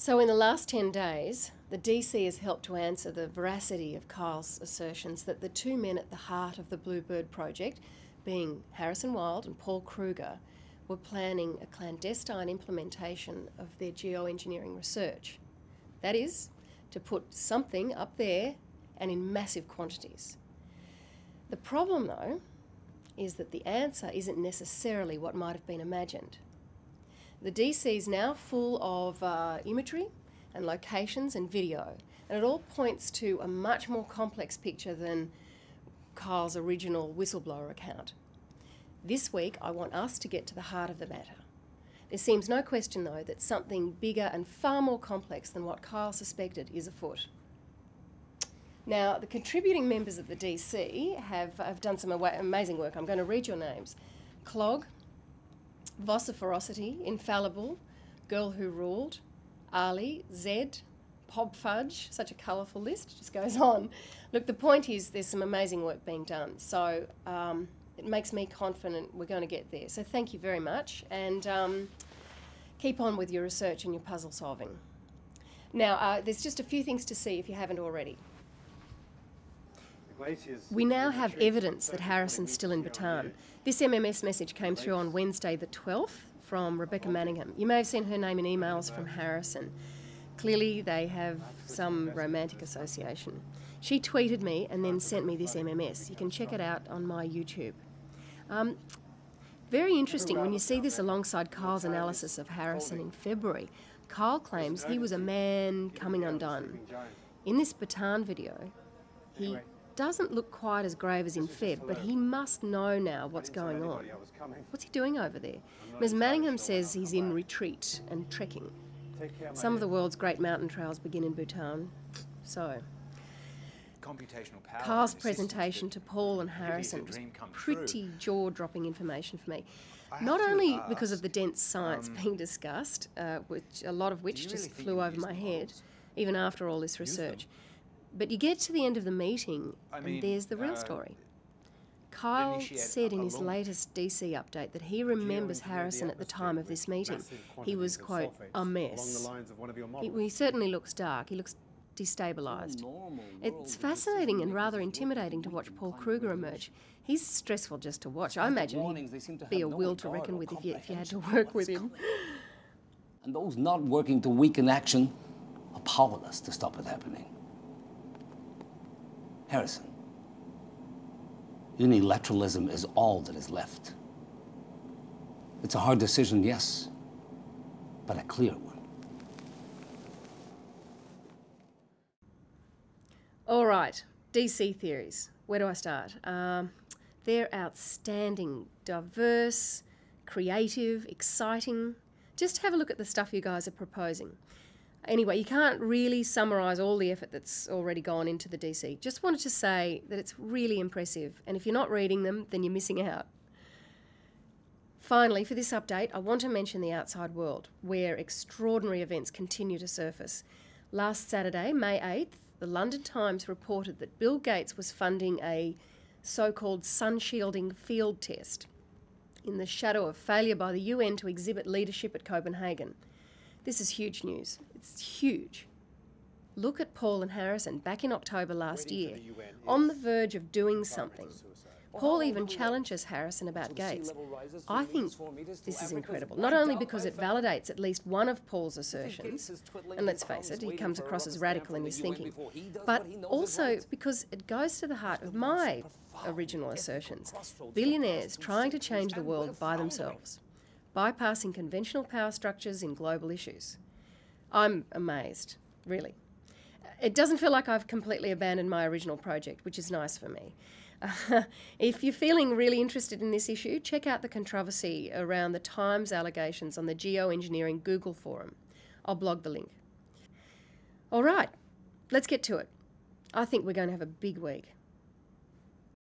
So in the last 10 days, the DC has helped to answer the veracity of Kyle's assertions that the two men at the heart of the Bluebird project, being Harrison Wild and Paul Kruger, were planning a clandestine implementation of their geoengineering research. That is, to put something up there and in massive quantities. The problem, though, is that the answer isn't necessarily what might have been imagined. The DC is now full of imagery and locations and video, and it all points to a much more complex picture than Kyle's original whistleblower account. This week, I want us to get to the heart of the matter. There seems no question, though, that something bigger and far more complex than what Kyle suspected is afoot. Now, the contributing members of the DC have done some amazing work. I'm going to read your names. Clog, Vociferosity, Infallible, Girl Who Ruled, Ali, Zed, Pop Fudge, such a colourful list, just goes on. Look, the point is there's some amazing work being done, so it makes me confident we're going to get there. So thank you very much, and keep on with your research and your puzzle solving. Now, there's just a few things to see if you haven't already. We now have evidence that Harrison's still in Bhutan. This MMS message came through on Wednesday the 12th from Rebecca Manningham. You may have seen her name in emails from Harrison. Clearly they have some romantic association. She tweeted me and then sent me this MMS. You can check it out on my YouTube. Very interesting when you see this alongside Kyle's analysis of Harrison in February. Kyle claims he was a man coming undone. In this Bhutan video, he doesn't look quite as grave as in Feb, but he must know now what's going on. What's he doing over there? Ms. Manningham says he's in retreat and trekking. Some of the world's great mountain trails begin in Bhutan. So, Kyle's presentation to Paul and Harrison was pretty jaw-dropping information for me. Not only because of the dense science being discussed, a lot of which just flew over my head, even after all this research, but you get to the end of the meeting and there's the real story. Kyle said in his latest DC update that he remembers Harrison at the time of this meeting. He was, quote, a mess. He certainly looks dark. He looks destabilised. It's fascinating and rather intimidating to watch Paul Kruger emerge. He's stressful just to watch. I imagine he'd be a will to reckon with if you had to work with him. And those not working to weaken action are powerless to stop it happening. Harrison, unilateralism is all that is left. It's a hard decision, yes, but a clear one. All right, DC theories. Where do I start? They're outstanding, diverse, creative, exciting. Just have a look at the stuff you guys are proposing. Anyway, you can't really summarise all the effort that's already gone into the DC. Just wanted to say that it's really impressive, and if you're not reading them, then you're missing out. Finally, for this update, I want to mention the outside world, where extraordinary events continue to surface. Last Saturday, May 8th, the London Times reported that Bill Gates was funding a so-called sun-shielding field test in the shadow of failure by the UN to exhibit leadership at Copenhagen. This is huge news. It's huge. Look at Paul and Harrison back in October last year, on the verge of doing something. Paul even challenges Harrison about Gates. I think this is incredible, not only because it validates at least one of Paul's assertions, and let's face it, he comes across as radical in his thinking, but also because it goes to the heart of my original assertions. Billionaires trying to change the world by themselves, bypassing conventional power structures in global issues. I'm amazed, really. It doesn't feel like I've completely abandoned my original project, which is nice for me. If you're feeling really interested in this issue, check out the controversy around the Times allegations on the Geoengineering Google forum. I'll blog the link. All right, let's get to it. I think we're going to have a big week.